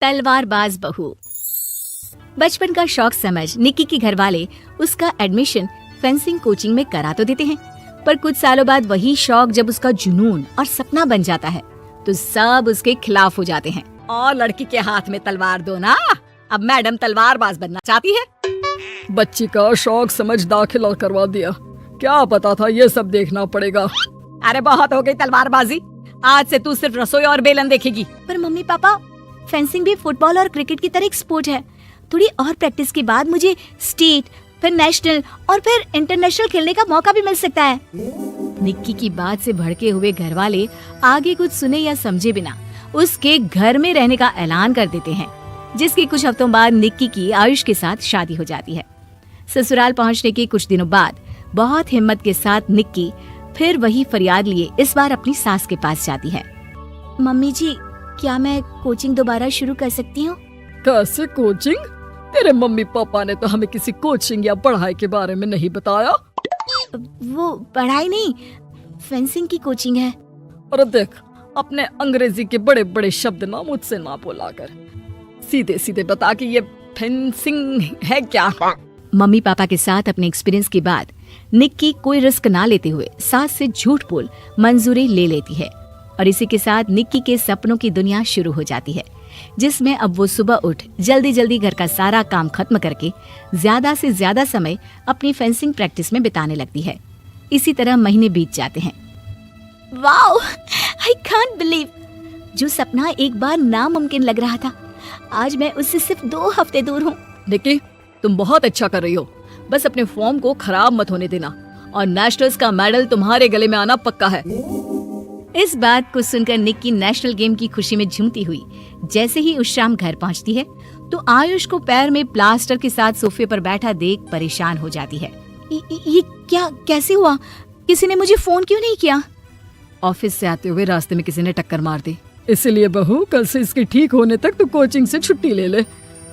तलवारबाज बहू। बचपन का शौक समझ निक्की के घर वाले उसका एडमिशन फेंसिंग कोचिंग में करा तो देते हैं, पर कुछ सालों बाद वही शौक जब उसका जुनून और सपना बन जाता है तो सब उसके खिलाफ हो जाते हैं। और लड़की के हाथ में तलवार दो ना, अब मैडम तलवारबाज बनना चाहती है। बच्ची का शौक समझ दाखिला करवा दिया, क्या पता था ये सब देखना पड़ेगा। अरे बहुत हो गई तलवारबाजी, आज से तू सिर्फ रसोई और बेलन देखेगी। पर मम्मी पापा, फेंसिंग भी फुटबॉल और क्रिकेट की तरह एक स्पोर्ट है। थोड़ी और प्रैक्टिस के बाद मुझे स्टेट, फिर नेशनल और फिर इंटरनेशनल खेलने का मौका भी मिल सकता है। निक्की की बात से भड़के हुए घर वाले आगे कुछ सुने या समझे बिना उसके घर में रहने का ऐलान कर देते हैं, जिसके कुछ हफ्तों बाद निक्की की आयुष के साथ शादी हो जाती है। ससुराल पहुंचने के कुछ दिनों बाद बहुत हिम्मत के साथ निक्की फिर वही फरियाद लिए इस बार अपनी सास के पास जाती है। मम्मी जी, क्या मैं कोचिंग दोबारा शुरू कर सकती हूँ? कैसे कोचिंग? तेरे मम्मी पापा ने तो हमें किसी कोचिंग या पढ़ाई के बारे में नहीं बताया। वो पढ़ाई नहीं, फेंसिंग की कोचिंग है। और देख, अपने अंग्रेजी के बड़े बड़े शब्द ना मुझसे ना बोला कर, सीधे सीधे बता कि ये फेंसिंग है क्या। मम्मी पापा के साथ अपने एक्सपीरियंस के बाद निक्की कोई रिस्क ना लेते हुए सास से झूठ बोल मंजूरी ले लेती है, और इसी के साथ निक्की के सपनों की दुनिया शुरू हो जाती है, जिसमें अब वो सुबह उठ जल्दी जल्दी घर का सारा काम खत्म करके ज्यादा से ज्यादा समय अपनी फेंसिंग प्रैक्टिस में बिताने लगती है। इसी तरह महीने बीत जाते हैं। वाओ, आई कांट बिलीव, जो सपना एक बार नामुमकिन लग रहा था, आज मैं उससे सिर्फ 2 हफ्ते दूर हूँ। निक्की, तुम बहुत अच्छा कर रही हो, बस अपने फॉर्म को खराब मत होने देना, और नेशनल्स का मेडल तुम्हारे गले में आना पक्का है। इस बात को सुनकर निक्की नेशनल गेम की खुशी में झूमती हुई जैसे ही उस शाम घर पहुंचती है तो आयुष को पैर में प्लास्टर के साथ सोफे पर बैठा देख परेशान हो जाती है। ये क्या, कैसे हुआ? किसी ने मुझे फोन क्यों नहीं किया? ऑफिस से आते हुए रास्ते में किसी ने टक्कर मार दी, इसलिए बहू कल से इसके ठीक होने तक तो कोचिंग से छुट्टी ले ले,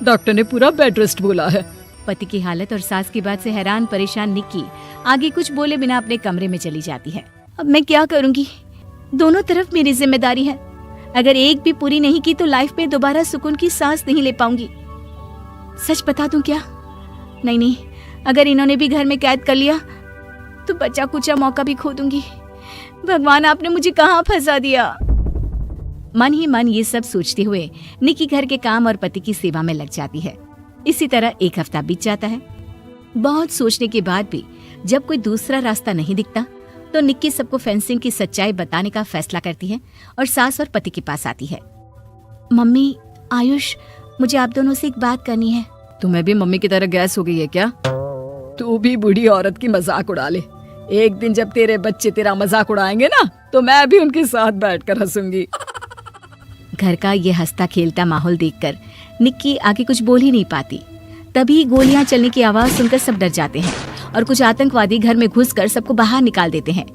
डॉक्टर ने पूरा बेड रेस्ट बोला है। पति की हालत और सास की बात से हैरान परेशान निक्की आगे कुछ बोले बिना अपने कमरे में चली जाती है। अब मैं क्या करूंगी? दोनों तरफ मेरी जिम्मेदारी है, अगर एक भी पूरी नहीं की तो लाइफ में दोबारा सुकून की सांस नहीं ले पाऊंगी। सच बता दूं क्या? नहीं, अगर इन्होंने भी घर में कैद कर लिया तो बचा कुचा मौका भी खो दूंगी। भगवान, आपने मुझे कहाँ फंसा दिया। मन ही मन ये सब सोचते हुए निक्की घर के काम और पति की सेवा में लग जाती है। इसी तरह 1 हफ्ता बीत जाता है। बहुत सोचने के बाद भी जब कोई दूसरा रास्ता नहीं दिखता तो निक्की सबको फेंसिंग की सच्चाई बताने का फैसला करती है और सास और पति के पास आती है। मम्मी, आयुष, मुझे आप दोनों से एक बात करनी है। तुम्हें भी मम्मी की तरह गैस हो गई है क्या? तू भी बूढ़ी औरत की मजाक उड़ा ले। एक दिन जब तेरे बच्चे तेरा मजाक उड़ाएंगे ना तो मैं भी उनके साथ बैठकर हंसूंगी। घर का ये हंसता खेलता माहौल देखकर निक्की आगे कुछ बोल ही नहीं पाती। तभी गोलियां चलने की आवाज सुनकर सब डर जाते हैं और कुछ आतंकवादी घर में घुसकर सबको बाहर निकाल देते हैं,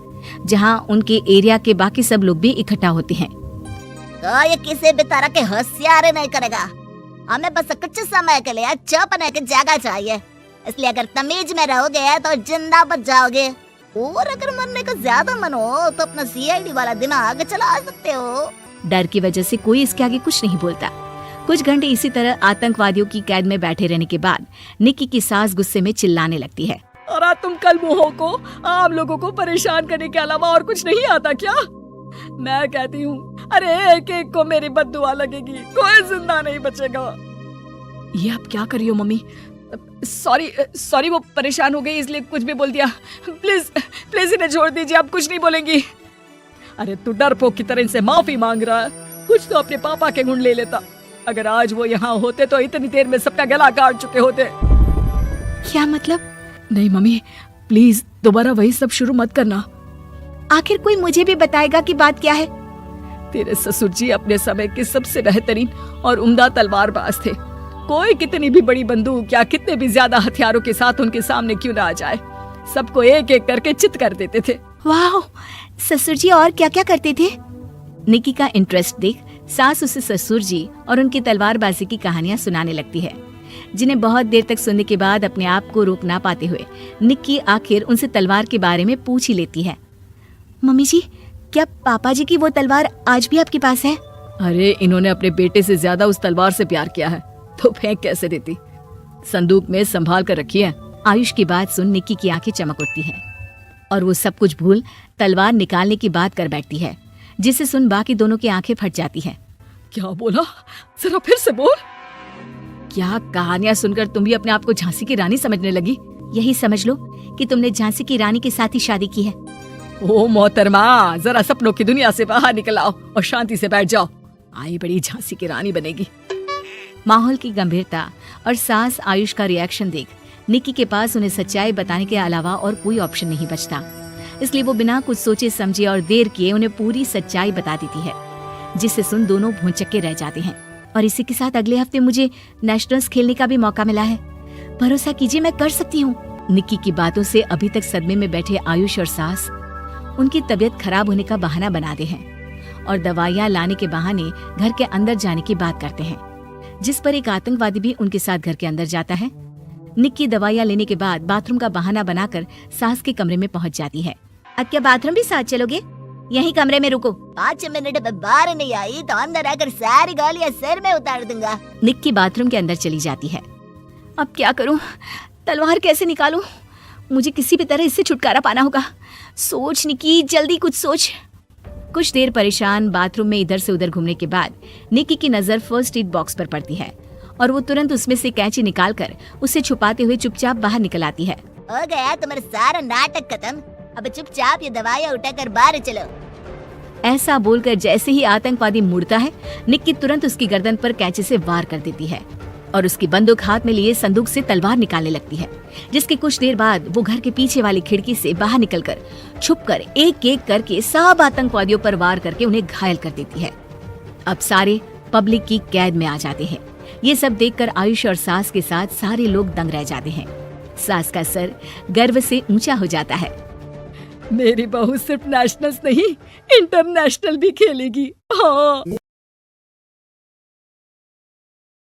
जहां उनके एरिया के बाकी सब लोग भी इकट्ठा होते हैं। तो ये किसी भी तरह के होशियारी नहीं करेगा, हमें बस कुछ समय के लिए चुप रहने की जगह चाहिए, इसलिए अगर तमीज में रहोगे तो जिंदा बच जाओगे, और अगर मरने का ज्यादा मन हो तो अपना CID वाला दिमाग चला सकते हो। डर की वजह से कोई इसके आगे कुछ नहीं बोलता। कुछ घंटे इसी तरह आतंकवादियों की कैद में बैठे रहने के बाद निक्की की सास गुस्से में चिल्लाने लगती है। और तुम कल मुंहों को आम लोगों को परेशान करने के अलावा और कुछ नहीं आता क्या? मैं कहती हूँ, अरे एक एक को मेरी बद्दुआ लगेगी, कोई जिंदा नहीं बचेगा। ये आप क्या कर रही हो मम्मी? सॉरी, वो परेशान हो गई इसलिए कुछ भी बोल दिया। प्लीज इन्हें छोड़ दीजिए, आप कुछ नहीं बोलेंगी। अरे तू डरपोक की तरह इनसे माफी मांग रहा है, कुछ तो अपने पापा के गुण ले लेता। अगर आज वो यहाँ होते तो इतनी देर में सबका गला काट चुके होते। क्या मतलब? नहीं मम्मी, प्लीज दोबारा वही सब शुरू मत करना। आखिर कोई मुझे भी बताएगा कि बात क्या है। तेरे ससुर जी अपने समय के सबसे बेहतरीन और उम्दा तलवारबाज थे। कोई कितनी भी बड़ी बंदूक या कितने भी ज्यादा हथियारों के साथ उनके सामने क्यों ना आ जाए, सबको एक एक करके चित कर देते थे। वाह, ससुर जी और क्या क्या करते थे? निक्की का इंटरेस्ट देख सास उसे ससुर जी और उनकी तलवारबाजी की कहानियां सुनाने लगती है, जिन्हें बहुत देर तक सुनने के बाद अपने आप को रोक ना पाते हुए निक्की आखिर उनसे तलवार के बारे में पूछ ही लेती है। मम्मी जी, क्या पापा जी की वो तलवार आज भी आपके पास है? अरे इन्होंने अपने बेटे से ज्यादा उस तलवार से प्यार किया है तो फेंक कैसे देती? संदूक में संभाल कर रखी है। आयुष की बात सुन निक्की की आंखें चमक उठती हैं और वो सब कुछ भूल तलवार निकालने की बात कर बैठती है, जिसे सुन बाकी दोनों की आंखें फट जाती हैं। क्या बोला? जरा फिर से बोल। क्या कहानियां सुनकर तुम भी अपने आप को झांसी की रानी समझने लगी? यही समझ लो कि तुमने झांसी की रानी के साथ ही शादी की है। ओ मोहतरमा, जरा सपनों की दुनिया से बाहर निकल आओ और शांति से बैठ जाओ। आई बड़ी झांसी की रानी बनेगी। माहौल की गंभीरता और सास आयुष का रिएक्शन देख निक्की के पास उन्हें सच्चाई बताने के अलावा और कोई ऑप्शन नहीं बचता, इसलिए वो बिना कुछ सोचे समझे और देर किए उन्हें पूरी सच्चाई बता देती है, जिससे सुन दोनों भौंचक्के रह जाते हैं। और इसी के साथ अगले हफ्ते मुझे नेशनल्स खेलने का भी मौका मिला है। भरोसा कीजिए मैं कर सकती हूँ। निक्की की बातों से अभी तक सदमे में बैठे आयुष और सास उनकी तबीयत खराब होने का बहाना बनाते हैं और दवाइयाँ लाने के बहाने घर के अंदर जाने की बात करते हैं, जिस पर एक आतंकवादी भी उनके साथ घर के अंदर जाता है। निक्की दवाइयाँ लेने के बाद बाथरूम का बहाना बनाकर सास के कमरे में पहुंच जाती है। अब क्या बाथरूम भी साथ चलोगे? यहीं कमरे में रुको। 5 मिनट में बाहर नहीं आई तो अंदर आकर सारी गालियां सिर में उतार दूंगा। निक्की बाथरूम के अंदर चली जाती है। अब क्या करूं? तलवार कैसे निकालूं? मुझे किसी भी तरह इससे छुटकारा पाना होगा। सोच निक्की, जल्दी कुछ सोच। कुछ देर परेशान बाथरूम में इधर से उधर घूमने के बाद निक्की की नजर फर्स्ट एड बॉक्स पर पड़ती है और वो तुरंत उसमें से कैंची निकालकर उसे छुपाते हुए चुपचाप बाहर निकल आती है। हो गया तुम्हारा सारा नाटक खत्म। अब चुपचाप ये दवाइयां उठाकर बाहर चलो। ऐसा बोलकर जैसे ही आतंकवादी मुड़ता है, निक्की तुरंत उसकी गर्दन पर कैंची से वार कर देती है और उसकी बंदूक हाथ में लिए संदूक से तलवार निकालने लगती है, जिसके कुछ देर बाद वो घर के पीछे वाली खिड़की से बाहर निकलकर छुपकर एक एक करके सब आतंकवादियों पर वार करके उन्हें घायल कर देती है। अब सारे पब्लिक की कैद में आ जाते हैं। ये सब देखकर आयुष और सास के साथ सारे लोग दंग रह जाते हैं। सास का सर गर्व से ऊंचा हो जाता है। मेरी बहू सिर्फ नेशनल्स नहीं, इंटरनेशनल भी खेलेगी। हाँ।